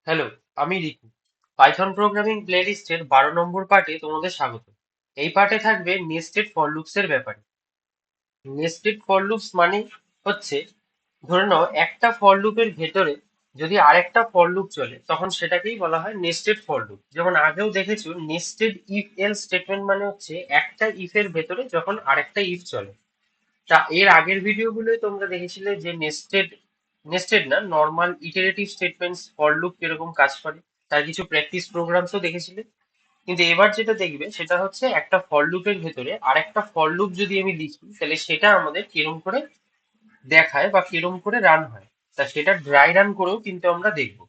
Hello, আমি Riku. Python programming প্লেলিস্টের 12 নম্বর পার্টে তোমাদের স্বাগত। এই পার্টে থাকবে নেস্টেড ফর লুপস এর ব্যাপারে। নেস্টেড ফর লুপস মানে হচ্ছে, ধরে নাও একটা ফর লুপের ভেতরে যদি আরেকটা ফর লুপ চলে তখন সেটাকেই বলা হয় নেস্টেড ফর লুপ। যেমন আগেও দেখেছো, নেস্টেড ইফ এলস স্টেটমেন্ট মানে হচ্ছে একটা ইফ এর ভেতরে যখন আরেকটা ইফ চলে। তা এর আগের ভিডিওগুলোয় তোমরা দেখেছিলে যে নেস্টেড নেস্টেড না, normal iterative statements for loop কিরকম কাজ করে, তার কিছু প্র্যাকটিস প্রোগ্রামসও দেখেছিলে। কিন্তু এবার যেটা দেখবে সেটা হচ্ছে একটা ফর লুপের ভেতরে আরেকটা ফর লুপ যদি আমি লিখি তাহলে সেটা আমাদের কিরম করে দেখায় বা কিরম করে রান হয়। তা সেটা ড্রাই রান করেও কিন্তু আমরা দেখবো।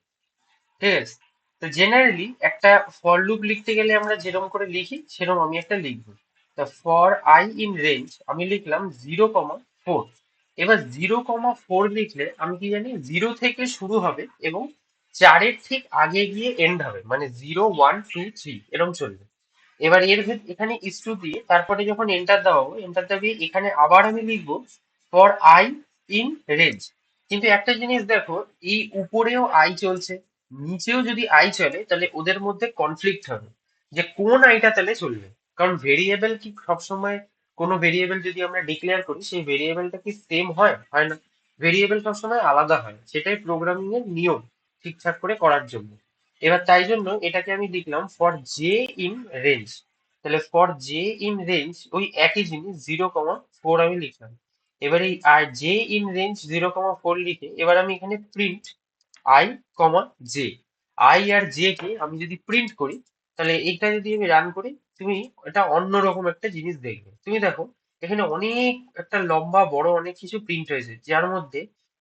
ঠিক আছে? তো জেনারেলি একটা ফর লুপ লিখতে গেলে আমরা যেরকম করে লিখি সেরকম আমি একটা লিখবো। তা ফর আই ইন রেঞ্জ আমি লিখলাম 0,4। এবার 0,4 লিখলে আমি কি জানি, 0 থেকে শুরু হবে এবং 4-এর ঠিক আগে গিয়ে এন্ড হবে, মানে 0, 1, 2, 3 এরকম চলবে। এবার এখানে ইস্টু দিয়ে তারপরে যখন এন্টার দেওয়া হবে, এন্টার দাবিয়ে এখানে আবার আমি লিখবো ফর আই ইন রেঞ্জ। কিন্তু একটা জিনিস দেখো, এই উপরেও আই চলছে, নিচেও যদি আই চলে তাহলে ওদের মধ্যে কনফ্লিক্ট হবে যে কোন আইটা তাহলে চলবে। কারণ ভেরিয়েবল কি সবসময়, কোনো ভেরিয়েবল যদি আমরা ডিক্লেয়ার করি সেই ভেরিয়েবলটা কি সেম হয়? হয় না। ভেরিয়েবল সবসময় আলাদা হয়, সেটাই প্রোগ্রামিং এর নিয়ম ঠিকঠাক করে করার জন্য। এবার তাই জন্য এটাকে আমি লিখলাম ফর জে ইন রেঞ্জ। তাহলে ফর জে ইন রেঞ্জ ওই একই জিনিস 0,4 আমি লিখলাম। এবার এই আর জে ইন রেঞ্জ 0,4 লিখে এবার আমি এখানে print I comma J. I আর জে কে আমি যদি প্রিন্ট করি তাহলে এইটা যদি আমি রান করি, তুমি এটা অন্যরকম একটা জিনিস দেখবে। তুমি দেখো এখানে অনেক একটা লম্বা বড় অনেক কিছু প্রিন্ট হয়েছে, যার মধ্যে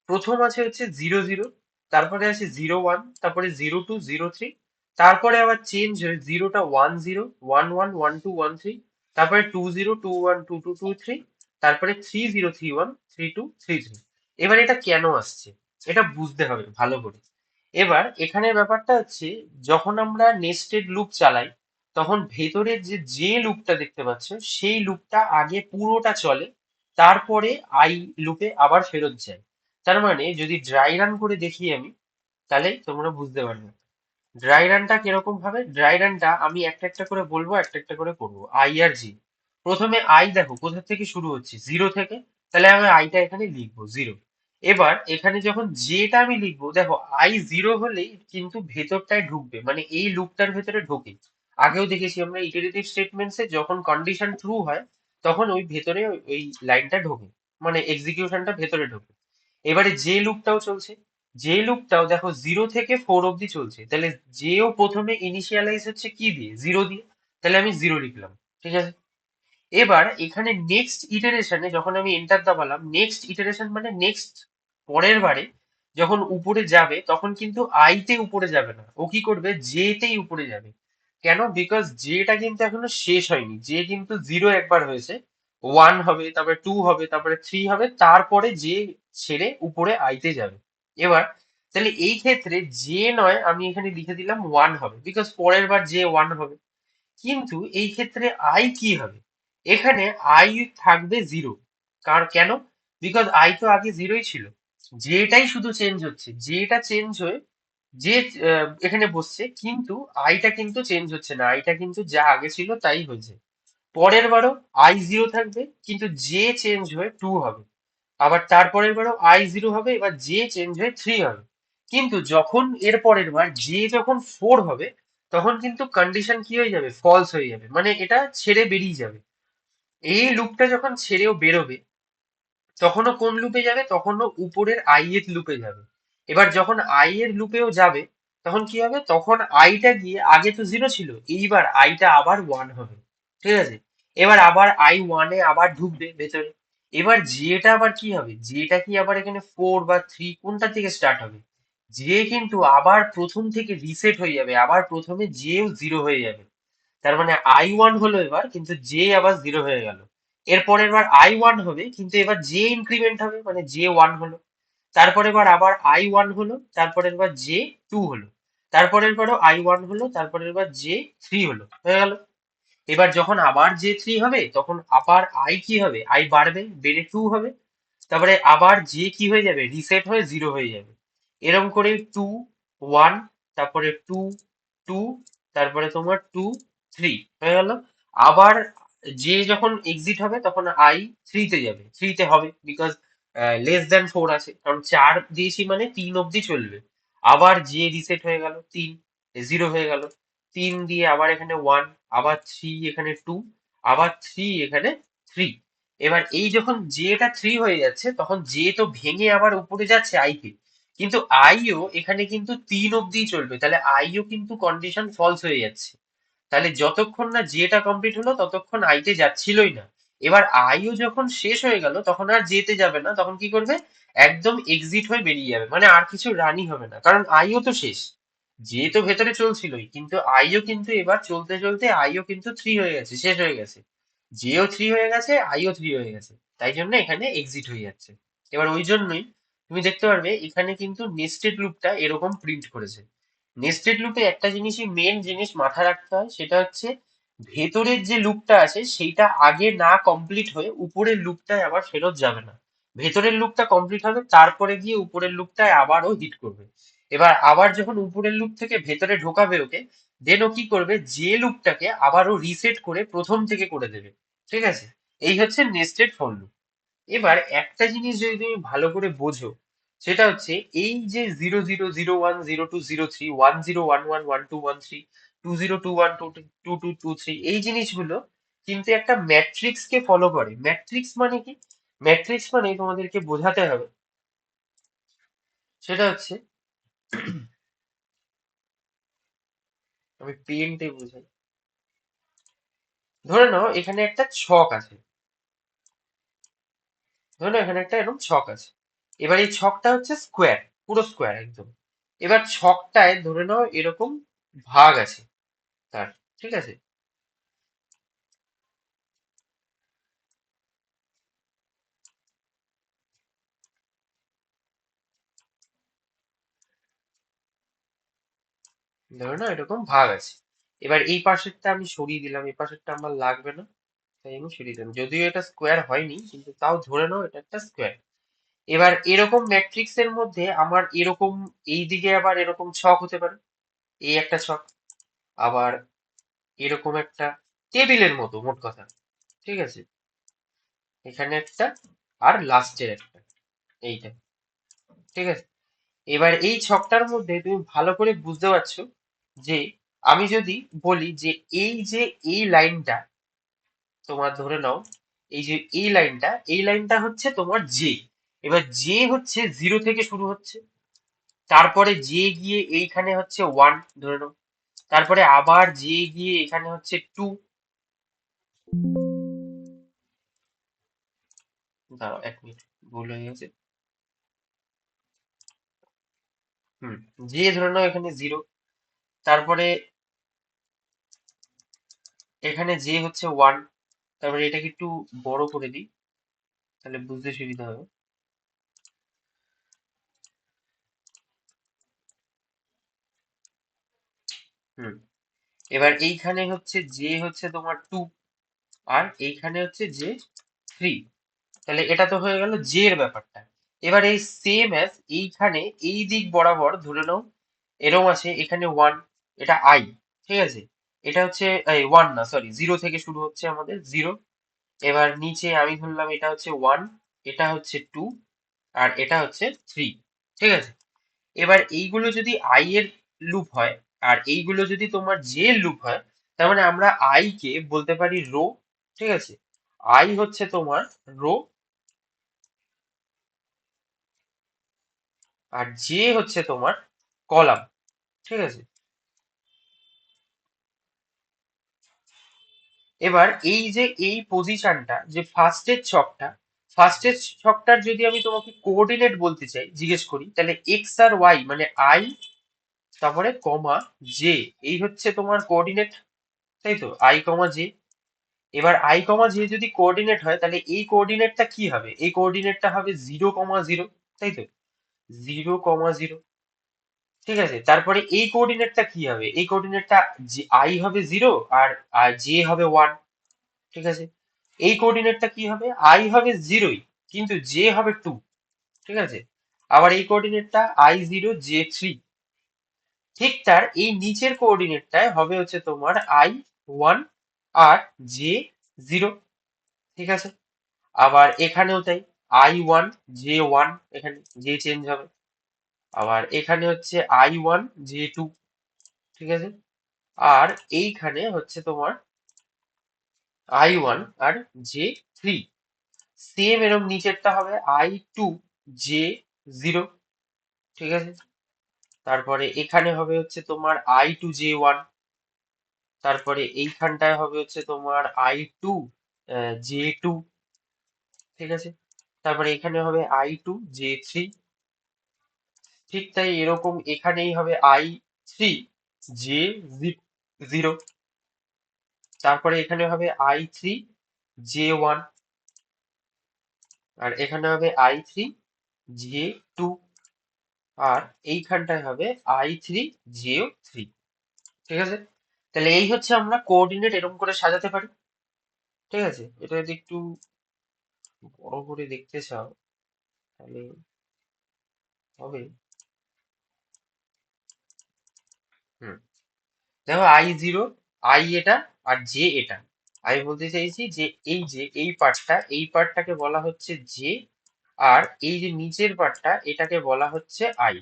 প্রথম আছে হচ্ছে 0, 0, তারপরে আছে 0, 1, তারপরে 0, 2, 0, 3, তারপরে আবার চেঞ্জ হয়ে জিরোটা 1, 0, 1, 1, 1, 2, 1, 3, তারপরে 2, 0, 2, 1, 2, 2, 2, 3, তারপরে 3, 0, 3, 1, 3, 2, 3, 3। এবার এটা কেন আসছে এটা বুঝতে হবে ভালো করে। এবার এখানে ব্যাপারটা হচ্ছে, যখন আমরা নেস্টেড লুপ চালাই তখন ভেতরে যে যে লুপটা দেখতে পাচ্ছ সেই লুপটা আগে পুরোটা চলে, তারপরে আই লুপে আবার ফেরত যায়। তার মানে যদি ড্রাই রান করে দেখি আমি, তাহলে তোমরা বুঝতে পারবে ড্রাই রানটা কিরকম ভাবে। ড্রাই রানটা আমি একটা একটা করে বলবো, একটা একটা করে করবো। আই আর জি। প্রথমে আই দেখো কোথা থেকে শুরু হচ্ছে, 0 থেকে। তাহলে আমি আইটা এখানে লিখবো 0। এবার এখানে যখন জেটা আমি লিখবো, দেখো আই 0 হলেই কিন্তু ভেতরটায় ঢুকবে, মানে এই লুপটার ভেতরে ঢোকে। আগেও দেখেছি আমরা ইটারেটিভ স্টেটমেন্টসে যখন কন্ডিশন ট্রু হয় তখন ওই ভেতরে ওই লাইনটা ঢোকে, মানে এক্সিকিউশনটা ভেতরে ঢোকে। এবারে যে লুপটাও চলছে, যে লুপটাও দেখো 0 থেকে 4 অব্দি চলছে, তাহলে যেও প্রথমে ইনিশিয়ালাইজ হচ্ছে কি দিয়ে, 0 দিয়ে। তাহলে আমি 0 লিখলাম। ঠিক আছে? এবার এখানে নেক্সট ইটারেশনে যখন আমি এন্টার দাবালাম, নেক্সট ইটারেশন মানে নেক্সট পরের বারে যখন উপরে যাবে তখন কিন্তু আইতে উপরে যাবে না, ও কি করবে, জে তেই উপরে যাবে। কেন? বিকজ জেটা কিন্তু এখনো শেষ হয়নি, জে কিন্তু 0 একবার হয়েছে, 1 হবে, তারপরে 2 হবে, তারপরে 3 হবে, তারপরে জে ছেড়ে উপরে আইতে যাবে। এবার তাহলে এই ক্ষেত্রে জে নয়, আমি এখানে লিখে দিলাম 1 হবে, বিকজ পরের বার জে 1 হবে। কিন্তু এই ক্ষেত্রে আই কি হবে, এখানে আই থাকবে 0। কার কেন? বিকজ আই তো আগে 0ই ছিল। যেটাই শুধু চেঞ্জ হচ্ছে, যেটা চেঞ্জ হয়ে যে এখানে বসছে, কিন্তু আইটা কিন্তু চেঞ্জ হচ্ছে না, আইটা কিন্তু যা আগে ছিল তাই হয়েছে। পরের বারও আই 0 থাকবে, কিন্তু জে চেঞ্জ হয়ে 2 হবে। আবার তারপরের বারও আই 0 হবে, এবার জে চেঞ্জ হয়ে 3 হবে। কিন্তু যখন এর পরের বার জে যখন 4 হবে তখন কিন্তু কন্ডিশন কি হয়ে যাবে, ফলস হয়ে যাবে, মানে এটা ছেড়ে বেরিয়ে যাবে। এই লুপটা যখন ছেড়েও বেরোবে তখনও কোন লুপে যাবে, তখনও উপরের আই এর লুপে যাবে। এবার যখন আই এর লুপেও যাবে তখন কি হবে, তখন আইটা গিয়ে, আগে তো 0 ছিল, এইবার আইটা আবার 1 হবে। ঠিক আছে? এবার আবার আই 1-এ আবার ঢুকবে ভেতরে। এবার জেটা আবার কি হবে, জেটা কি আবার এখানে 4 বা 3 কোনটা থেকে স্টার্ট হবে, জে কিন্তু আবার প্রথম থেকে রিসেট হয়ে যাবে, আবার প্রথমে জেও 0 হয়ে যাবে। তার মানে আই 1 হলো এবার, কিন্তু জে আবার 0 হয়ে গেল। এরপরের বার আই 1 হবে, কিন্তু এবার জে ইনক্রিমেন্ট হবে, মানে জে 1 হলো। তারপরের বার আবার আই 1 হলো, তারপরের বার জে 2 হলো। তারপরের বারও আই 1 হলো, তারপরের বার জে 3 হলো, হয়ে গেল। এবার যখন আবার জে 3 হবে তখন আবার আই কি হবে, আই বাড়বে, বেড়ে 2 হবে। তারপরে আবার জে কি হয়ে যাবে, রিসেট হয়ে 0 হয়ে যাবে। এরকম করে 2, 1, তারপরে টু, টু, তারপরে তোমার টু, থ্রি হয়ে গেল। আবার যে যখন এক্সিট হবে তখন আই থ্রিতে যাবে, থ্রিতে হবে বিকজ লেস দ্যান ফোর আছে, কারণ চার দিয়েছি মানে তিন অব্দি চলবে। আবার যে রিসেট হয়ে গেল, তিন, জিরো হয়ে গেল, তিন দিয়ে আবার এখানে ওয়ান, আবার থ্রি এখানে টু, আবার থ্রি এখানে থ্রি। এবার এই যখন জেটা থ্রি হয়ে যাচ্ছে তখন জে তো ভেঙে আবার উপরে যাচ্ছে আইতে, কিন্তু আইও এখানে কিন্তু তিন অব্দি চলবে, তাহলে আইও কিন্তু কন্ডিশন ফলস হয়ে যাচ্ছে। তাহলে যতক্ষণ না জেটা কমপ্লিট হলো ততক্ষণ আইতে যাচ্ছিলই না। এবার আইও যখন শেষ হয়ে গেল তখন আর জেতে যাবে না, তখন কি করবে, একদম এক্সিট হয়ে বেরিয়ে যাবে, মানে আর কিছু রানই হবে না, কারণ আইও তো শেষ। জে তো ভেতরে চলছিলই, কিন্তু আইও কিন্তু এবার চলতে চলতে আইও কিন্তু থ্রি হয়ে গেছে, শেষ হয়ে গেছে। জেও থ্রি হয়ে গেছে, আইও থ্রি হয়ে গেছে, তাই জন্য এখানে এক্সিট হয়ে যাচ্ছে। এবার ওই জন্যই তুমি দেখতে পারবে এখানে কিন্তু নেস্টেড লুপটা এরকম প্রিন্ট করেছে। নেস্টেড লুপে একটা জিনিসই মেন জিনিস মাথায় রাখতে হয়, সেটা হচ্ছে ভেতরের যে লুপটা আছে সেইটা আগে না কমপ্লিট হয়ে উপরের লুপটায় আবার ফেরত যাবে না। ভেতরের লুপটা কমপ্লিট হবে, তারপরে গিয়ে উপরের লুপটায় আবারও হিট করবে। এবার আবার যখন উপরের লুপ থেকে ভেতরে ঢোকাবে ওকে, দেন ও কি করবে, যে লুপটাকে আবারও রিসেট করে প্রথম থেকে করে দেবে। ঠিক আছে, এই হচ্ছে নেস্টেড ফর লুপ। এবার একটা জিনিস যদি তুমি ভালো করে বোঝো, সেটা হচ্ছে এই যে zero zero, zero one, zero two, zero three, one zero, one one, one two, one three, two zero, two one, two two, two two, three, এই জিনিসগুলো কিন্তু একটা ম্যাট্রিক্স কে ফলো করে। ম্যাট্রিক্স মানে কি? ম্যাট্রিক্স মানে তোমাদেরকে বোঝাতে হবে, সেটা হচ্ছে, আমি পেনটে বোঝাই। ধরে নাও এখানে একটা ছক আছে, ধরে নাও এখানে একটা এরকম ছক আছে। এবার এই ছকটা হচ্ছে স্কোয়ার, পুরো স্কোয়ার একদম। এবার ছকটায় ধরে নাও এরকম ভাগ আছে তার, ঠিক আছে। ধরে নাও এরকম ভাগ আছে। এবার এই পাশেরটা আমি সরিয়ে দিলাম, এই পাশেরটা আমার লাগবে না, তাই আমি সরিয়ে দিলাম, যদিও এটা স্কোয়ার হয়নি কিন্তু তাও ধরে নাও এটা একটা স্কোয়ার। এবার এরকম ম্যাট্রিক্স এর মধ্যে আমার এরকম এই দিকে আবার এরকম ছক হতে পারে, এই একটা ছক, আবার এরকম একটা টেবিলের মতো, মোট কথা, ঠিক আছে, এখানে একটা, আর লাস্টের একটা, এইটা, ঠিক আছে। এবার এই ছকটার মধ্যে তুমি ভালো করে বুঝতে পারছো যে আমি যদি বলি যে এই লাইনটা তোমার, ধরে নাও এই যে এই লাইনটা হচ্ছে তোমার জে। এবার জে হচ্ছে জিরো থেকে শুরু হচ্ছে, তারপরে জে গিয়ে এইখানে হচ্ছে ওয়ান, ধরে নাও, তারপরে আবার জে গিয়ে এখানে হচ্ছে টু। দাঁড়াও এক মিনিট, ভুল হয়ে গেছে। হুম, জে ধরে নাও এখানে জিরো, তারপরে এখানে জে হচ্ছে ওয়ান, তারপরে এটাকে একটু বড় করে দিই তাহলে বুঝতে সুবিধা হবে। হুম, এবার এইখানে হচ্ছে জে হচ্ছে তোমার টু, আর এইখানে হচ্ছে জে থ্রি। তাহলে এটা তো হয়ে গেল জে এর ব্যাপারটা। এবার এই সেম অ্যাজ এইখানে এই দিক বরাবর ধরে নাও এরম আছে, এখানে ওয়ান, এটা আই, ঠিক আছে। এটা হচ্ছে ওয়ান না, সরি, জিরো থেকে শুরু হচ্ছে আমাদের, জিরো। এবার নিচে আমি ধরলাম এটা হচ্ছে ওয়ান, এটা হচ্ছে টু, আর এটা হচ্ছে থ্রি, ঠিক আছে। এবার এইগুলো যদি আই এর লুপ হয়, আর এইগুলো যদি তোমার জে এর লুপ হয়, তার মানে আমরা আই কে বলতে পারি রো, ঠিক আছে। আই হচ্ছে তোমার রো, আর জে হচ্ছে তোমার কলাম, ঠিক আছে। এবার এই যে এই পজিশনটা যে ফার্স্টের ছকটার যদি আমি তোমাকে কোঅর্ডিনেট বলতে চাই, জিজ্ঞেস করি, তাহলে এক্স আর ওয়াই মানে আই, তারপরে কমা জে, এই হচ্ছে তোমার কোঅর্ডিনেট, তাই তো, আই কমা জে। এবার আই কমা জে যদি কোঅর্ডিনেট হয় তাহলে এই কোঅর্ডিনেটটা কি হবে, এই কোঅর্ডিনেটটা হবে জিরো কমা জিরো, তাই তো, জিরো কমা জিরো, ঠিক আছে। তারপরে এই কোঅর্ডিনেটটা কি হবে, এই কোঅর্ডিনেটটা আই হবে জিরো, আর জে হবে ওয়ান, ঠিক আছে। এই কোঅর্ডিনেটটা কি হবে, আই হবে জিরোই কিন্তু জে হবে টু, ঠিক আছে। আবার এই কোঅর্ডিনেটটা আই জিরো জে থ্রি, ঠিক তার এই নিচের কোঅর্ডিনেটটায় হবে হচ্ছে তোমার i1 আর j0। ঠিক আছে, আবার এখানেও তাই, i1 j1, এখানে j চেঞ্জ হবে। আবার এখানে হচ্ছে i1 j2। ঠিক আছে, আর এইখানে হচ্ছে তোমার i1 আর j3। সেম এরকম নিচেরটা হবে i2 j0। ঠিক আছে, তারপরে এখানে হবে হচ্ছে তোমার i2 j1। তারপরে এইখানটায় হবে হচ্ছে তোমার i2 j2। ঠিক আছে, তারপরে এখানে হবে i2 j3। ঠিক তাই এরকম এখানেই হবে i3 j0। তারপরে এখানে হবে i3 j1, আর এখানে হবে i3 j2, আর এইখানটায় হবে i3 j3। ঠিক আছে, তাহলে এই হচ্ছে আমরা কোঅর্ডিনেট এরকম করে সাজাতে পারি। ঠিক আছে, এটা যদি একটু বড় করে দেখতে চাও তাহলে হবে। হুম, দেখো i0, i এটা আর জে এটা। আমি বলতে চাইছি যে এই পার্টটা, এই পার্টটাকে বলা হচ্ছে জে, আর এই যে নিচের পার্টটা এটাকে বলা হচ্ছে আই।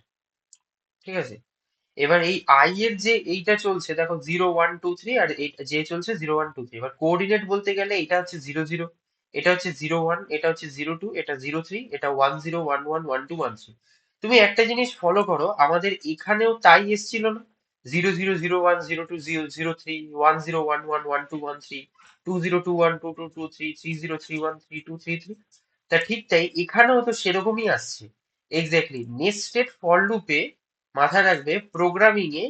ঠিক আছে, এবার এই আই এর যে এইটা চলছে দেখো 0 1 2 3, আর যে চলছে 0 1 2 3। এবার কোঅর্ডিনেট বলতে গেলে এটা হচ্ছে 0 0, এটা হচ্ছে 0 1, এটা হচ্ছে 0 2, এটা 0 3, এটা 1 0 1 1 1 2 1 3। তুমি একটা জিনিস ফলো করো, আমাদের এখানেও তাই এসছিল না? 0 0 0 1 0 2 0 3 1 1 1 2 1 3 2 0 2 1 2 2 3 3 0 3 1 3 2 3 3। তা ঠিক তাই এখানেও তো সেরকমই আসছে। এক্স্যাক্টলি নেস্টেড ফর লুপে মাথায় রাখবে, প্রোগ্রামিং এ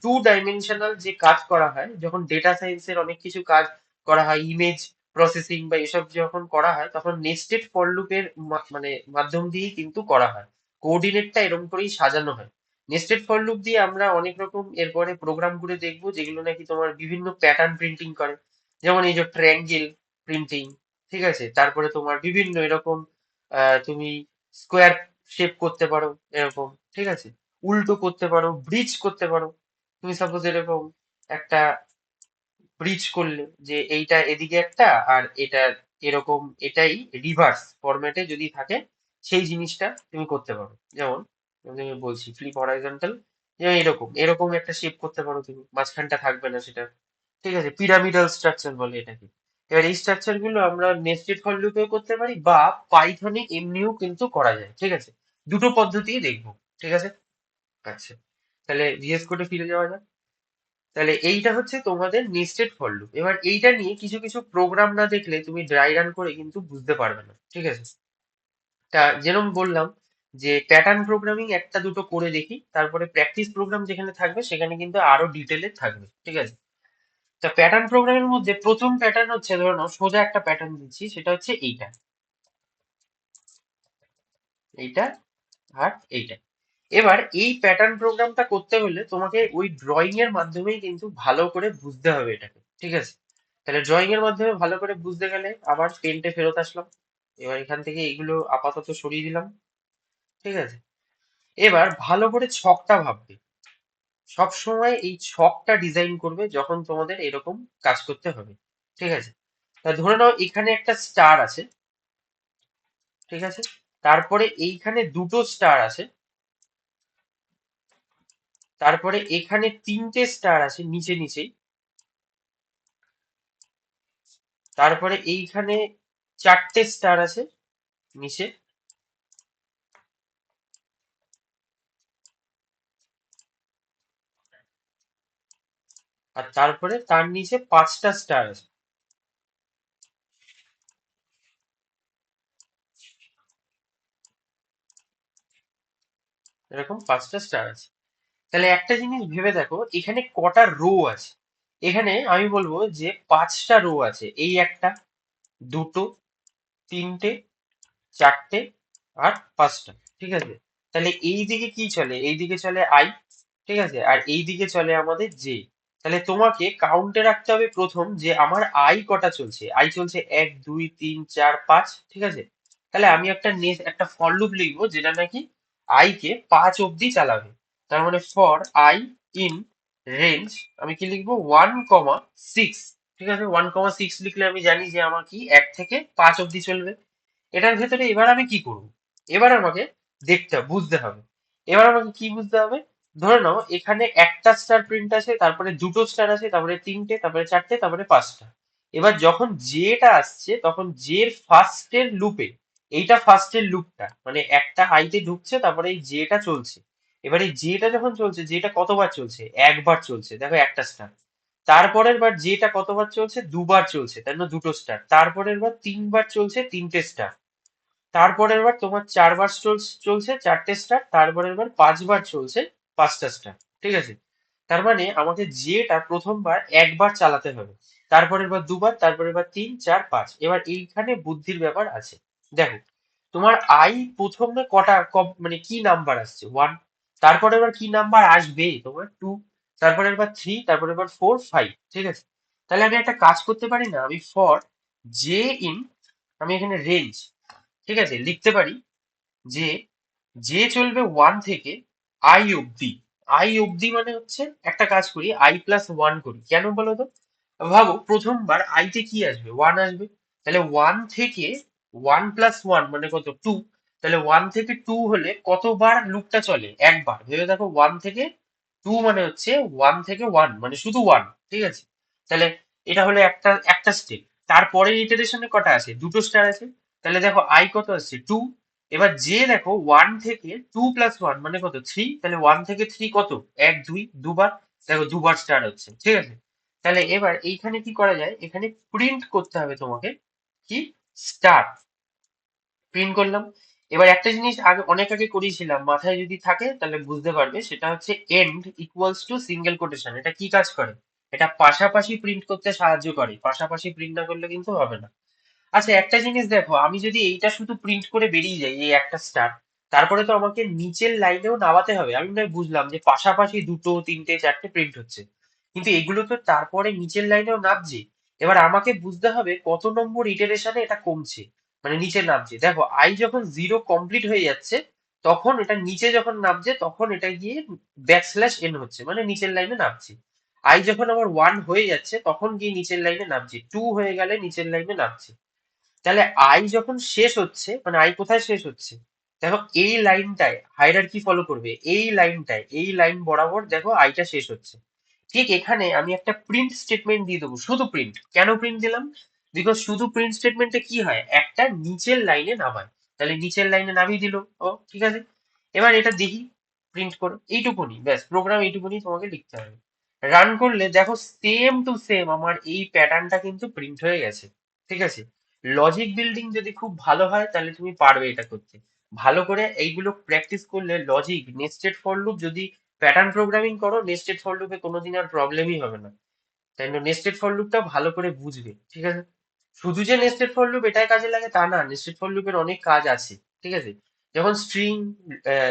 টু ডাইমেনশনাল যে কাজ করা হয়, যখন ডেটা সায়েন্সের অনেক কিছু কাজ করা হয়, ইমেজ প্রসেসিং বা এসব যখন করা হয়, তখন নেস্টেড ফর লুপের মানে মাধ্যম দিয়েই কিন্তু করা হয়। কোঅর্ডিনেটটা এরকম করেই সাজানো হয়। নেস্টেড ফর লুপ দিয়ে আমরা অনেক রকম এরপরে প্রোগ্রাম করে দেখবো, যেগুলো নাকি তোমার বিভিন্ন প্যাটার্ন প্রিন্টিং করে। যেমন এই যে ট্রায়াঙ্গেল প্রিন্টিং। ঠিক আছে, তারপরে তোমার বিভিন্ন এরকম তুমি স্কোয়ার শেপ করতে পারো এরকম। ঠিক আছে, উল্টো করতে পারো, ব্রিজ করতে পারো। তুমি সাপোজ এরকম একটা ব্রিজ করলে, যে এইটা এদিকে একটা আর এটা এরকম, এটাই রিভার্স ফরম্যাটে যদি থাকে, সেই জিনিসটা তুমি করতে পারো। যেমন আমি বলছি ফ্লিপ হরাইজন্টাল, যেমন এরকম এরকম একটা শেপ করতে পারো তুমি, মাঝখানটা থাকবে না সেটা। ঠিক আছে, পিরামিডাল স্ট্রাকচার বলে এটাকে। এবার এই স্ট্রাকচার গুলো আমরা নেস্টেড ফর লুপেও করতে পারি, বা পাইথনে এমনিও কিন্তু করা যায়। ঠিক আছে, দুটো পদ্ধতিই দেখবো। ঠিক আছে, আচ্ছা, তাহলে ভিএস কোডে ফিরে যাওয়া যাক। তাহলে এইটা হচ্ছে তোমাদের নেস্টেড ফর লুপ। এবার এইটা নিয়ে কিছু কিছু প্রোগ্রাম না দেখলে তুমি ড্রাই রান করে কিন্তু বুঝতে পারবে না। ঠিক আছে, তা যেরকম বললাম যে প্যাটার্ন প্রোগ্রামিং একটা দুটো করে দেখি, তারপরে প্র্যাকটিস প্রোগ্রাম যেখানে থাকবে সেখানে কিন্তু আরো ডিটেলে থাকবে। ঠিক আছে, তা প্যাটার্ন প্রোগ্রামের মধ্যে প্রথম প্যাটার্ন হচ্ছে, ধরে নাও সোজা একটা প্যাটার্ন দিচ্ছি, সেটা হচ্ছে এইটা, এইটা আর এইটা। এবার এই প্যাটার্ন প্রোগ্রামটা করতে হলে তোমাকে ওই ড্রয়িং এর মাধ্যমেই কিন্তু ভালো করে বুঝতে হবে এটাকে। ঠিক আছে, তাহলে ড্রয়িং এর মাধ্যমে ভালো করে বুঝতে গেলে আবার পেন্টে ফেরত আসলাম। এবার এখান থেকে এইগুলো আপাতত সরিয়ে দিলাম। ঠিক আছে, এবার ভালো করে ছকটা ভাববে। সব সময় এই ছকটা ডিজাইন করবে যখন তোমাদের এরকম কাজ করতে হবে। ঠিক আছে, তা ধরে নাও এখানে একটা স্টার আছে। ঠিক আছে, তারপরে এইখানে দুটো স্টার আছে। তারপরে এখানে তিনটে স্টার আছে নিচে নিচেই। তারপরে এইখানে চারটে স্টার আছে নিচে। আর তারপরে তার নিচে পাঁচটা স্টার আছে। এরকম পাঁচটা স্টার আছে। তাহলে একটা জিনিস ভেবে দেখো, এখানে কটা রো আছে। এখানে আমি বলবো যে পাঁচটা রো আছে, এই একটা, দুটো, তিনটে, চারটে, আর পাঁচটা। ঠিক আছে, তাহলে এই দিকে কি চলে? এই দিকে চলে আই। ঠিক আছে, আর এই দিকে চলে আমাদের জে। তাহলে তোমাকে কাউন্টে রাখতে হবে প্রথম, যে আমার আই কটা চলছে। আই চলছে 1 2 3 4 5। ঠিক আছে, তাহলে আমি একটা একটা ফর লুপ লিখবো যেটা নাকি আই কে 5 অব্দি চালাবে। তার মানে ফর আই ইন রেঞ্জ আমি কি লিখবো 1,6। ঠিক আছে, 1,6 লিখলে আমি জানি যে আমার কি 1 থেকে 5 অব্দি চলবে। এটার ভেতরে এবার আমি কি করব, এবার আমাকে দেখতে হবে, বুঝতে হবে। এবার আমাকে কি বুঝতে হবে, ধরে নাও এখানে একটা স্টার প্রিন্ট আছে, তারপরে দুটো স্টার আছে, তারপরে তিনটে, তারপরে চারটে, তারপরে পাঁচটা। এবার যখন জেটা আসছে তখন জের ফার্স্টের লুপে, এইটা ফার্স্টের লুপটা মানে একটা আইতে ঢুকছে, তারপরে এই জেটা চলছে। এবার এই জেটা যখন চলছে, জেটা কতবার চলছে, একবার চলছে, দেখো একটা স্টার। তারপরের বার জেটা কতবার চলছে, দুবার চলছে, তার মানে দুটো স্টার। তারপরের বার তিনবার চলছে, তিনটে স্টার। তারপরের বার তোমার চারবার চলছে, চারটে স্টার। তারপরের বার পাঁচবার চলছে, পাঁচটা স্টার। ঠিক আছে, তার মানে আমাকে যেটা প্রথমবার একবার চালাতে হবে, তারপরের বার দুবার, তারপরের বার তিন, চার, পাঁচ। এবার এইখানে বুদ্ধির ব্যাপার আছে। দেখো, তোমার আই প্রথমে মানে কি নাম্বার আসছে, 1। তারপরে এবার কি নাম্বার আসবে তোমার, 2। তারপরের বার 3, তারপরের বার 4, 5। ঠিক আছে, তাহলে আমি একটা কাজ করতে পারি না, আমি ফর জে ইন, আমি এখানে রেঞ্জ, ঠিক আছে, লিখতে পারি যে যে চলবে 1 থেকে আই অব্দি। আই অব্দি মানে হচ্ছে, একটা কাজ করি, i+1 করি, কেন বলো তো? ভাবো প্রথমবার আইতে কি আসবে, 1 আসবে। তাহলে 1 থেকে 1+1 মানে কত, 2। তাহলে 1 থেকে 2 হলে কতবার লুপটা চলে, একবার। ভেবে দেখো, 1 থেকে 2 মানে হচ্ছে 1 থেকে 1 মানে শুধু 1। ঠিক আছে, তাহলে এটা হলো একটা একটা স্টেপ। তারপরের ইটারেশনে কটা আছে, দুটো স্টার আছে। তাহলে দেখো আই কত আসছে, 2। এবার যে দেখো 1 থেকে 2+1 মানে কত, 3। তাহলে 1 থেকে 3 কত, 1, 2, দুবার। দেখো দুবার স্টার হচ্ছে। ঠিক আছে, তাহলে এবার এইখানে কি করা যায়, এখানে প্রিন্ট করতে হবে তোমাকে, কি, স্টার। প্রিন্ট করলাম। এবার একটা জিনিস আগে, অনেক আগে করিয়েছিলাম, মাথায় যদি থাকে তাহলে বুঝতে পারবে, সেটা হচ্ছে and equals to single quotation. এটা কি কাজ করে, এটা পাশাপাশি প্রিন্ট করতে সাহায্য করে, পাশাপাশি প্রিন্ট না করলে কিন্তু হবে না। আচ্ছা একটা জিনিস দেখো, আমি যদি এইটা শুধু প্রিন্ট করে বেরিয়ে যাই, এই একটা স্টার, তারপরে তো আমাকে নিচের লাইনেও নামাতে হবে। আমি নয় বুঝলাম যে পাশাপাশি দুটো, তিনটে, চারটে প্রিন্ট হচ্ছে, কিন্তু এগুলো তো তারপরে নিচের লাইনেও নামছে। এবার আমাকে বুঝতে হবে কত নম্বর ইটারেশনে এটা কমছে, মানে নিচে নামছে। দেখো আই যখন 0 কমপ্লিট হয়ে যাচ্ছে, তখন এটা নিচে যখন নামছে, তখন এটা গিয়ে \n হচ্ছে, মানে নিচের লাইনে নামছে। আই যখন আমার 1 হয়ে যাচ্ছে, তখন গিয়ে নিচের লাইনে নামছে, 2 হয়ে গেলে নিচের লাইনে নামছে। তাহলে আই যখন শেষ হচ্ছে, মানে আই কোথায় শেষ হচ্ছে, দেখো এই লাইনটায় হায়ারার্কি ফলো করবে, এই লাইনটায়, এই লাইন বরাবর দেখো আইটা শেষ হচ্ছে। ঠিক এখানে আমি একটা প্রিন্ট স্টেটমেন্ট দিয়ে দেবো, শুধু প্রিন্ট। কেন প্রিন্ট দিলাম, বিকজ শুধু প্রিন্ট স্টেটমেন্টে কি হয়, একটা নিচের লাইনে নামায়। তাহলে নিচের লাইনে নামিয়ে দিল, ও ঠিক আছে। এবার এটা দেখি প্রিন্ট করে, এইটুকুনি ব্যাস, প্রোগ্রাম এইটুকুনি তোমাকে লিখতে হবে। রান করলে দেখো সেম টু সেম আমার এই প্যাটার্নটা কিন্তু প্রিন্ট হয়ে গেছে। ঠিক আছে, লজিক বিল্ডিং যদি খুব ভালো হয় তাহলে তুমি পারবে এটা করতে। ভালো করে এইগুলো প্র্যাকটিস করলে, লজিক, নেস্টেড ফর লুপ, যদি প্যাটার্ন প্রোগ্রামিং করো, নেস্টেড ফর লুপে কোনোদিন আর প্রবলেমই হবে না। তাই না, নেস্টেড ফর লুপটা ভালো করে বুঝবে। ঠিক আছে, শুধু যে নেস্টেড ফর লুপ এটাই কাজে লাগে তা না, নেস্টেড ফর লুপের অনেক কাজ আছে। ঠিক আছে, যখন স্ট্রিং,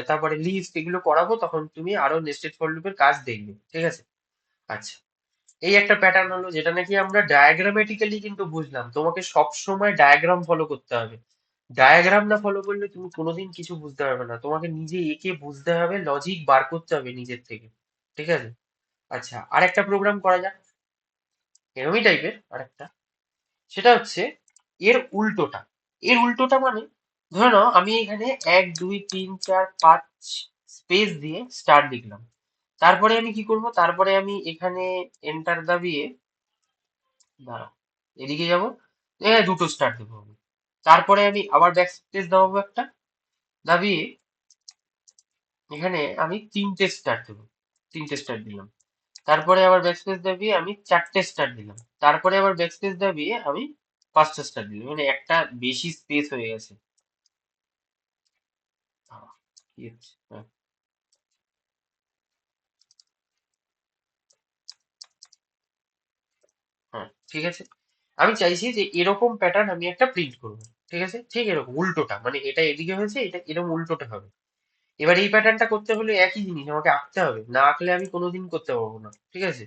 তারপরে লিস্ট এগুলো করাবো, তখন তুমি আরো নেস্টেড ফর লুপের কাজ দেখবে। ঠিক আছে, আচ্ছা। এই একটা প্যাটার্ন হলো, যেটা নাকি আমরা ডায়াগ্রামেটিক্যালি কিন্তু বুঝলাম। তোমাকে সব সময় ডায়াগ্রাম ফলো করতে হবে। ডায়াগ্রাম না ফলো করলে তুমি কোনোদিন কিছু বুঝতে পারবে না, তোমাকে নিজে এঁকে বুঝতে হবে, লজিক বার করতে হবে নিজের থেকে। ঠিক আছে, আচ্ছা আরেকটা প্রোগ্রাম করা যাক, এরমই টাইপের আরেকটা। সেটা হচ্ছে এর উল্টোটা। এর উল্টোটা মানে, ধরে নাও আমি এখানে 1, 2, 3, 4, 5 স্পেস দিয়ে স্টার লিখলাম। তারপরে আমি কি করব, তারপরে আমি এখানে এন্টার দাবিয়ে, দাঁড়াও, এদিকে যাব, দুটো স্টার দেবো আমি। তারপরে আমি আবার ব্যাক স্পেস দাবাবো একটা, দাবিয়ে এখানে আমি তিনটে স্টার দেবো, তিনটে স্টার দিলাম। তারপরে আবার ব্যাকস্পেস দাবিয়ে আমি চারটে স্টার দিলাম। তারপরে আবার ব্যাকস্পেস দাবিয়ে আমি পাঁচটা স্টার দিলাম, মানে একটা বেশি স্পেস হয়ে গেছে। আহ, কি হচ্ছে? হ্যাঁ ঠিক আছে, আমি চাইছি যে এরকম প্যাটার্ন আমি একটা প্রিন্ট করবো। ঠিক আছে, ঠিক এরকম উল্টোটা, মানে এটা এদিকে হয়েছে, এটা এরকম উল্টোটা হবে। এবার এই প্যাটার্নটা করতে হলে একই জিনিস আমাকে আঁকতে হবে, না আঁকলে আমি কোনোদিন করতে পারবো না। ঠিক আছে,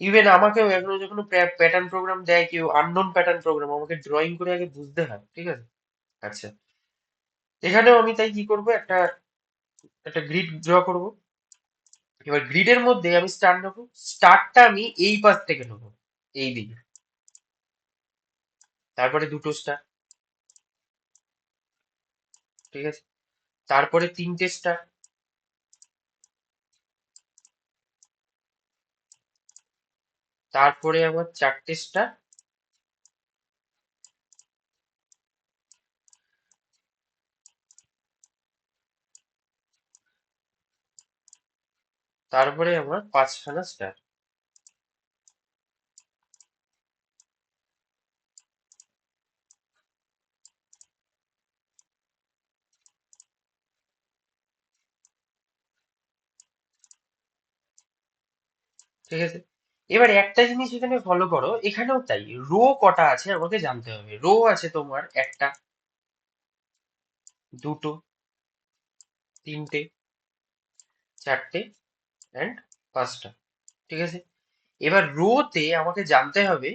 ইভেন আমাকেও এখন যখন প্যাটার্ন প্রোগ্রাম দেয় কেউ, আননোন প্যাটার্ন প্রোগ্রাম, আমাকে ড্রয়িং করে আগে বুঝতে হয়। ঠিক আছে, আচ্ছা। এখানেও আমি তাই কি করব, একটা একটা গ্রিড ড্র করব। এবার গ্রিডের মধ্যে আমি স্টার নেবো, স্টারটা আমি এই পাশ থেকে নেবো, এই দিকে, তারপরে দুটো স্টার, ঠিক আছে, তারপরে তিনটে স্টার, তারপরে আমার চারটে স্টার, তারপরে আমার পাঁচখানা স্টার। ঠিক আছে, এবার একটা জিনিস এখানে ফলো করো, এখানেও তাই, রো কটা আছে আমাকে জানতে হবে। রো আছে তোমার একটা, দুটো, তিনটে, চারটে অ্যান্ড পাঁচটা, ঠিক আছে। এবার রোতে আমাকে জানতে হবে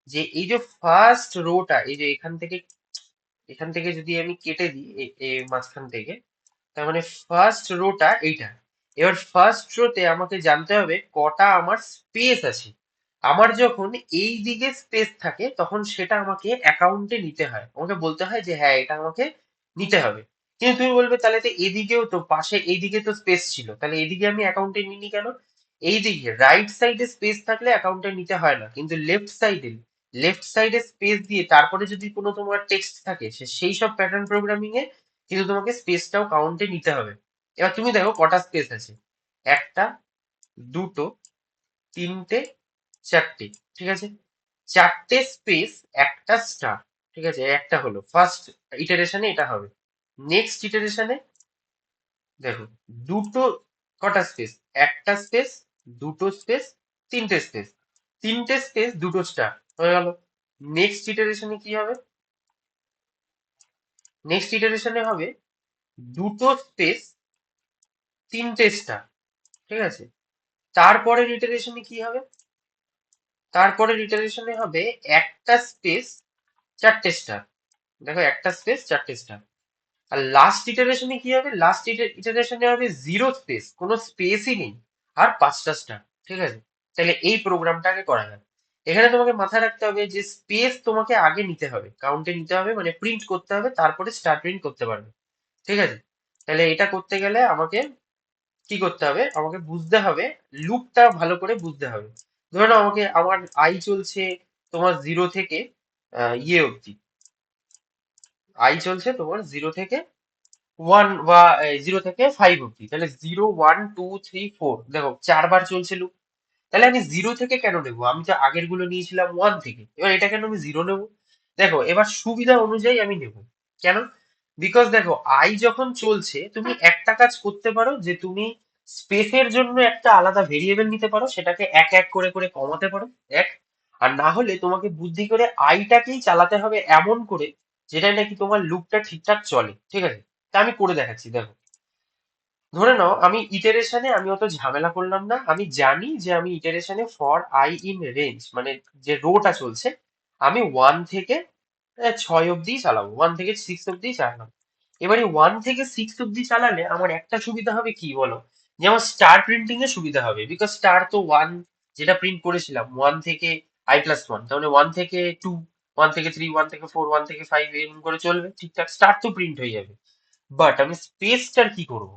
যে এই যে ফার্স্ট রোটা, এই যে এখান থেকে যদি আমি কেটে দিই মাঝখান থেকে, তার মানে ফার্স্ট রোটা এইটা। এবার ফার্স্ট রোতে আমাকে জানতে হবে কটা আমার স্পেস আছে। আমার যখন এই দিকে স্পেস থাকে তখন সেটা আমাকে অ্যাকাউন্টে নিতে হয়, আমাকে বলতে হয় যে হ্যাঁ এটা আমাকে নিতে হবে। কিন্তু তুমি বলবে তাহলে তো এদিকেও তো পাশে এইদিকে তো স্পেস ছিল, তাহলে এদিকে আমি অ্যাকাউন্টে নিইনি কেন? এইদিকে রাইট সাইডে স্পেস থাকলে অ্যাকাউন্টে নিতে হয় না, কিন্তু লেফট সাইডে স্পেস দিয়ে তারপরে যদি কোনো তোমার টেক্সট থাকে সেই সব প্যাটার্ন প্রোগ্রামিং এ কিন্তু তোমাকে স্পেসটাও কাউন্টে নিতে হবে। এবার তুমি দেখো কটা স্পেস আছে, একটা, দুটো, তিনটে, চারটে, ঠিক আছে। চারটে স্পেস, একটা স্টার, ঠিক আছে, একটা হলো ফার্স্ট ইটারেশনে, এটা হবে। নেক্সট ইটারেশনে দেখো দুটো, কটা স্পেস, একটা স্পেস, দুটো স্পেস, তিনটে স্পেস, তিনটে স্পেস দুটো স্টার হয়ে গেল। নেক্সট ইটারেশনে কি হবে? নেক্সট ইটারেশনে হবে দুটো স্পেস, তিনটে স্টার, ঠিক আছে। তারপরের ইটারেশনে কি হবে? তারপরের ইটারেশনে হবে একটা স্পেস, চারটে স্টার, দেখো একটা স্পেস চারটে স্টার। আর লাস্ট ইটারেশনে কি হবে? লাস্ট ইটারেশনে হবে জিরো স্পেস, কোনো স্পেসই নেই, আর পাঁচটা স্টার, ঠিক আছে। তাহলে এই প্রোগ্রামটাকে করা যায়। এখানে তোমাকে মাথায় রাখতে হবে যে স্পেস তোমাকে আগে নিতে হবে, কাউন্টে নিতে হবে, মানে প্রিন্ট করতে হবে, তারপরে স্টার প্রিন্ট করতে পারবে, ঠিক আছে। তাহলে এটা করতে গেলে আমাকে কি করতে হবে? আমাকে বুঝতে হবে, লুপটা ভালো করে বুঝতে হবে। ধরে নাও আমাকে আমার আই চলছে তোমার জিরো থেকে অব্দি, আই চলছে তোমার জিরো থেকে ওয়ান বা জিরো থেকে ফাইভ অব্দি, তাহলে 0 1 2 3 4, দেখো চারবার চলছে লুপ। তাহলে আমি জিরো থেকে কেন নেবো? আমি তো আগের গুলো নিয়েছিলাম ওয়ান থেকে, এবার এটা কেন আমি জিরো নেবো? দেখো এবার সুবিধা অনুযায়ী আমি নেব। কেন? বিকজ দেখো আই যখন চলছে তুমি একটা কাজ করতে পারো, যে তুমি স্পেসের জন্য একটা আলাদা ভেরিয়েবল নিতে পারো, সেটাকে এক এক করে করে কমাতে পারো, এক। আর না হলে তোমাকে বুদ্ধি করে আইটাকেই চালাতে হবে এমন করে যেটা নাকি তোমার লুপটা ঠিকঠাক চলে, ঠিক আছে। তা আমি করে দেখাচ্ছি, দেখো। ধরে নাও আমি ইটারেশনে আমি অত ঝামেলা করলাম না, আমি জানি যে আমি ইটারেশনে ফর আই ইন রেঞ্জ, মানে যে রোটা চলছে, আমি ওয়ান থেকে ছয় অব্দি চালাবো, ওয়ান থেকে সিক্স অব্দি চালাবো। এবারে ওয়ান থেকে সিক্স অব্দি চালালে আমার একটা সুবিধা হবে কি বলো? যে আমার স্টার প্রিন্টিং এ সুবিধা হবে, বিকজ স্টার তো ওয়ান, যেটা প্রিন্ট করেছিলাম ওয়ান থেকে i+1, তাহলে ওয়ান থেকে টু, ওয়ান থেকে থ্রি, ওয়ান থেকে ফোর, ওয়ান থেকে ফাইভ, এরকম করে চলবে ঠিকঠাক, স্টার তো প্রিন্ট হয়ে যাবে। বাট আমি স্পেসটার কি করব?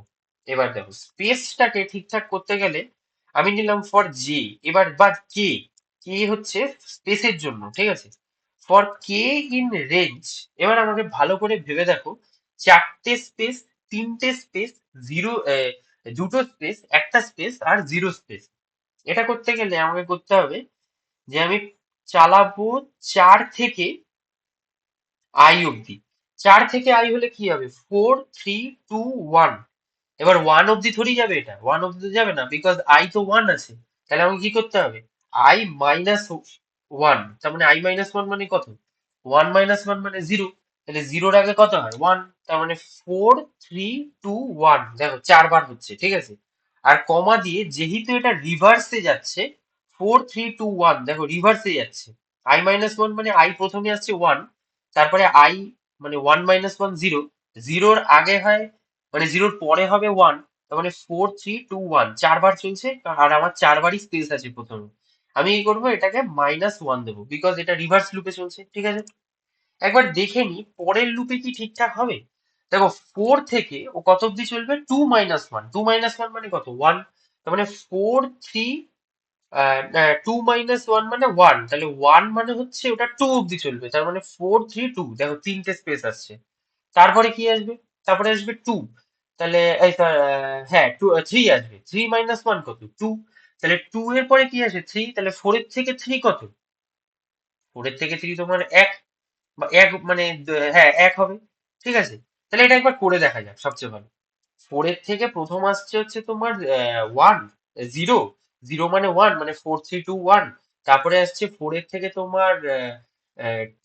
এবার দেখো স্পেসটাকে ঠিকঠাক করতে গেলে আমি নিলাম ফর জে, এবার বা কে, কে হচ্ছে স্পেসের জন্য, ঠিক আছে। ফর কে ইন রেঞ্জ, এবার আমাকে ভালো করে ভেবে দেখো, চারটে স্পেস, তিনটে স্পেস, জিরো, দুটো স্পেস, একটা স্পেস আর জিরো স্পেস। এটা করতে গেলে আমাকে করতে হবে যে আমি চালাবো চার থেকে আই অব্দি। চার থেকে আই হলে কি হবে? 4 3 2 1। এবার ওয়ান অব্দি থোড়ি যাবে, এটা ওয়ান অব্দি তো যাবে না, বিকজ আই তো ওয়ান আছে। তাহলে আমাকে কি করতে হবে? I-1, তার মানে I-1 মানে কত? 1 - 1 মানে জিরো। তাহলে জিরোর আগে কত হয়? ওয়ান। তার মানে 4 3 2 1, দেখো চারবার হচ্ছে, ঠিক আছে। আর কমা দিয়ে যেহেতু এটা রিভার্সে যাচ্ছে, 4 3 2 1, দেখো রিভার্সে যাচ্ছে। I-1 মানে আই প্রথমে আসছে ওয়ান, তারপরে আই মানে 1 - 1 জিরো, জিরোর আগে হয়, মানে জিরোর পরে হবে ওয়ান, তার মানে 4 3 2 1 চারবার চলছে, আর আমার চারবারই স্পেস আছে প্রথমে। আমি কি করবো, এটাকে -1 দেবো, বিকজ এটা রিভার্স লুপে চলছে, ঠিক আছে। একবার দেখে নি পরের লুপে কি ঠিকঠাক হবে। দেখো 4 থেকে ও কত অব্দি চলবে, 2 - 1, 2 - 1 মানে কত, 1। তার মানে 4 3, 2 - 1 মানে 1, তাহলে 1 মানে হচ্ছে ওটা 2 অব্দি চলবে, তার মানে 4 3 2, দেখো তিনটে স্পেস আসছে। তারপরে কি আসবে, তারপরে আসবে 2, তাহলে হ্যাঁ 3 আসবে, 3 - 1 কত, 2, তাহলে 2 এর পরে কি আসে 3, তাহলে 4 এর থেকে 3 কত, 4 এর থেকে 3 তোমার 1, বা 1 মানে হ্যাঁ 1 হবে, ঠিক আছে। তাহলে এটা একবার করে দেখা যাক সবচেয়ে ভালো। 4 এর থেকে প্রথম আসছে হচ্ছে তোমার 1, 0, 0 মানে 1, মানে 4 3 2 1। তারপরে আসছে 4 এর থেকে তোমার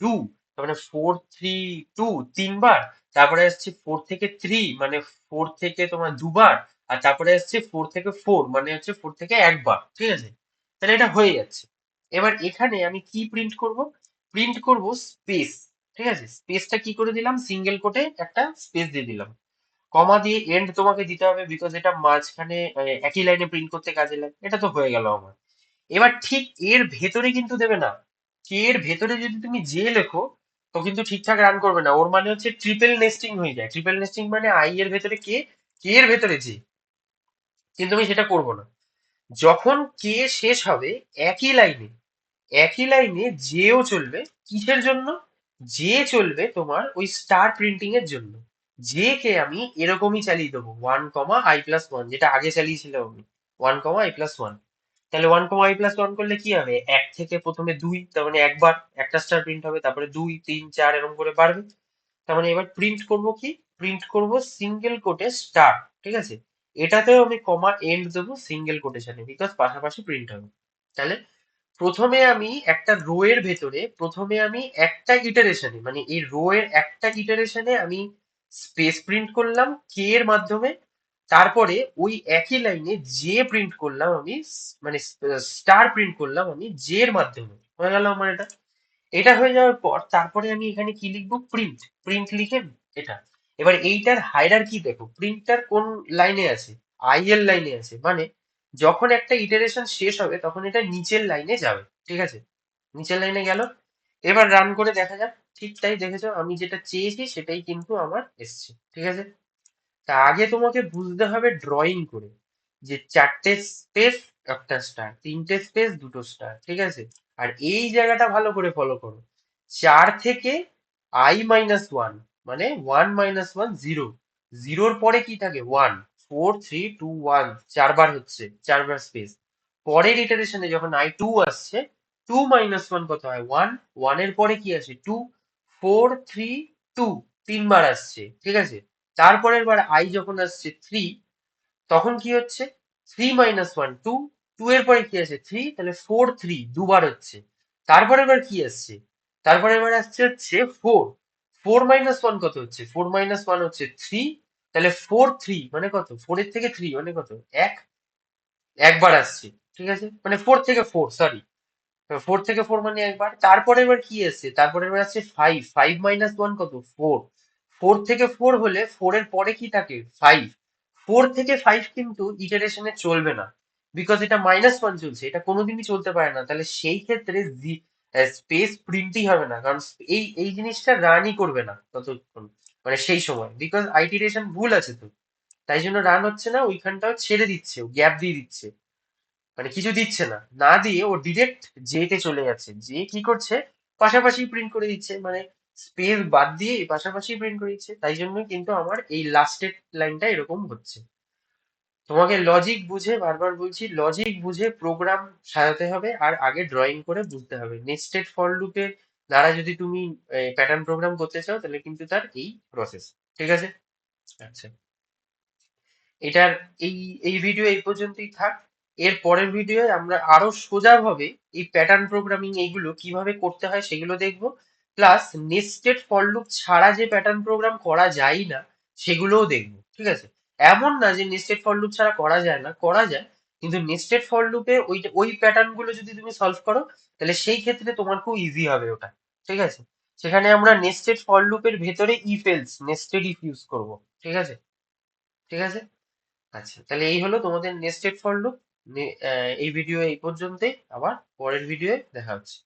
2, তার মানে 4 3 2 তিনবার। তারপরে আসছে 4 থেকে 3, মানে 4 থেকে তোমার দুবার। আর তারপরে আসছে 4 থেকে 4, মানে হচ্ছে 4 থেকে একবার, ঠিক আছে। তাহলে এটা হয়ে যাচ্ছে। এবার এখানে আমি কি প্রিন্ট করব, প্রিন্ট করব স্পেস, ঠিক আছে। স্পেসটা কি করে দিলাম, সিঙ্গেল কোটে একটা স্পেস দিয়ে দিলাম, কমা দিয়ে এন্ড তোমাকে দিতে হবে, বিকজ এটা মাঝখানে একই লাইনে প্রিন্ট করতে কাজে লাগে। এটা তো হয়ে গেল আমার। এবার ঠিক এর ভেতরে কিন্তু দেবে না, কে এর ভেতরে যদি তুমি জে লেখো তো কিন্তু ঠিকঠাক রান করবে না। ওর মানে হচ্ছে ট্রিপল নেস্টিং হয়ে যায়। ট্রিপল নেস্টিং মানে আই এর ভেতরে কে, কে এর ভেতরে জে, কিন্তু আমি সেটা করবো না। যখন কে শেষ হবে একই লাইনে, একই লাইনে যেও চলবে, কিসের জন্য, যে চলবে তোমার ওই স্টার প্রিন্টিং এর জন্য। যে কে আমি এরকমই চালিয়ে দেবো 1, i+1, যেটা আগে চালিয়েছিলাম আমি, 1, i+1। তাহলে 1, i+1 করলে কি হবে, 1 থেকে প্রথমে 2, তার মানে একবার একটা স্টার প্রিন্ট হবে, তারপরে 2 3 4 এরকম করে বাড়বে। তার মানে এবার প্রিন্ট করব কি, প্রিন্ট করব সিঙ্গেল কোটে স্টার, ঠিক আছে। এটাতেও আমি কমা এন্ড দেবো সিঙ্গেল কোটেশনে, বিকজ পাশাপাশি প্রিন্ট হবে। তাহলে প্রথমে আমি একটা রো এর ভেতরে, প্রথমে আমি একটা ইটারেশনে, মানে এই রো এর একটা ইটারেশনে আমি স্পেস প্রিন্ট করলাম কে এর মাধ্যমে। তারপরে ওই একই লাইনে যে প্রিন্ট করলাম আমি, মানে স্টার প্রিন্ট করলাম আমি জে এর মাধ্যমে। হয়ে গেল আমার এটা। এটা হয়ে যাওয়ার পর তারপরে আমি এখানে কি লিখবো, প্রিন্ট, প্রিন্ট লিখে এটা। এবার এইটার হায়ারার্কি দেখো, প্রিন্টটার কোন লাইনে আছে, আই এর লাইনে আছে, মানে যখন একটা ইটারেশন শেষ হবে তখন এটা নিচের লাইনে যাবে, ঠিক আছে। নিচের লাইনে গেল। এবার রান করে দেখা যাক। ঠিক তাই, দেখেছো আমি যেটা চেয়েছি সেটাই কিন্তু আমার এসছে, ঠিক আছে। তা আগে তোমাকে বুঝতে হবে ড্রয়িং করে, যে চারটে স্পেস একটা স্টার, তিনটে স্পেস দুটো স্টার, ঠিক আছে। আর এই জায়গাটা ভালো করে ফলো করো, 4 থেকে i-1, মানে 1 - 1 0, জিরোর পরে কি থাকে 1, 4 3 2 1 চারবার হচ্ছে, চারবার স্পেস। পরের ইটারেশনে যখন i2 আসছে, 2 - 1 কত হয় 1, 1 এর পরে কি আসে 2, 4 3 2 তিনবার আসছে, ঠিক আছে। তারপরের বার আই যখন আসছে 3, তখন কি হচ্ছে 3 - 1 2, 2 এর পরে কি আছে 3, তাহলে 4 3 দুবার হচ্ছে। তারপরের বার কি আসছে, তারপরের বার আসছে হচ্ছে 4, 4 - 1 কত হচ্ছে, 4 - 1 হচ্ছে 3, তাহলে 4 3 মানে কত, 4 এর থেকে 3 মানে কত, এক, একবার আসছে, ঠিক আছে। মানে 4 থেকে 4, সরি, 4 থেকে 4 মানে একবার। তারপরে এবার কি আসছে, তারপরে এবার আসছে 5, 5 - 1 কত 4, 4 থেকে 4 হলে 4 এর পরে কি থাকে 5, 4 থেকে 5 কিন্তু ইটারেশনে চলবে না, বিকজ এটা -1 চলছে, এটা কোনোদিনই চলতে পারে না। তাহলে সেই ক্ষেত্রে স্পেস প্রিন্টই হবে না, কারণ এই এই জিনিসটা রানই করবে না ততক্ষণ, মানে সেই সময়, বিকজ আইটিরেশন ভুল আছে তো। তাই জন্য রান হচ্ছে না, ওইখানটাও ছেড়ে দিচ্ছে, গ্যাপ দিয়ে দিচ্ছে, মানে কিছু দিচ্ছে না, না দিয়ে ও ডিরেক্ট জেতে চলে যাচ্ছে। যে কি করছে, পাশাপাশি প্রিন্ট করে দিচ্ছে, মানে স্পেস বাদ দিয়ে পাশাপাশি প্রিন্ট করে দিচ্ছে। তাই জন্য কিন্তু আমার এই লাস্টের লাইনটা এরকম হচ্ছে। তোমাকে লজিক বুঝে, বারবার বলছি, লজিক বুঝে প্রোগ্রাম সাজাতে হবে, আর আগে ড্রয়িং করে বুঝতে হবে। নেস্টেড ফর লুপের দ্বারা যদি তুমি প্যাটার্ন প্রোগ্রাম করতে চাও তাহলে কিন্তু তার এই প্রসেস, ঠিক আছে। আচ্ছা, এটার এই এই ভিডিও এই পর্যন্তই থাক। এর পরের ভিডিওয়ে আমরা আরো সোজাভাবে এই প্যাটার্ন প্রোগ্রামিং এইগুলো কিভাবে করতে হয় সেগুলো দেখবো। প্লাস নেস্টেড ফর লুপ ছাড়া যে প্যাটার্ন প্রোগ্রাম করা যায় না সেগুলোও দেখবো, ঠিক আছে। এমন না যে নেস্টেড ফর লুপ ছাড়া করা যায় না, করা যায়, কিন্তু নেস্টেড ফর লুপে ওই ওই প্যাটার্ন গুলো যদি তুমি সলভ করো তাহলে সেই ক্ষেত্রে তোমার খুব ইজি হবে ওটা, ঠিক আছে। সেখানে আমরা নেস্টেড ফর লুপের ভেতরে if else, nested if use করবো, ঠিক আছে, ঠিক আছে। আচ্ছা, তাহলে এই হলো তোমাদের নেস্টেড ফর লুপ। এই ভিডিও এই পর্যন্তই, আবার পরের ভিডিওয়ে দেখা হচ্ছে।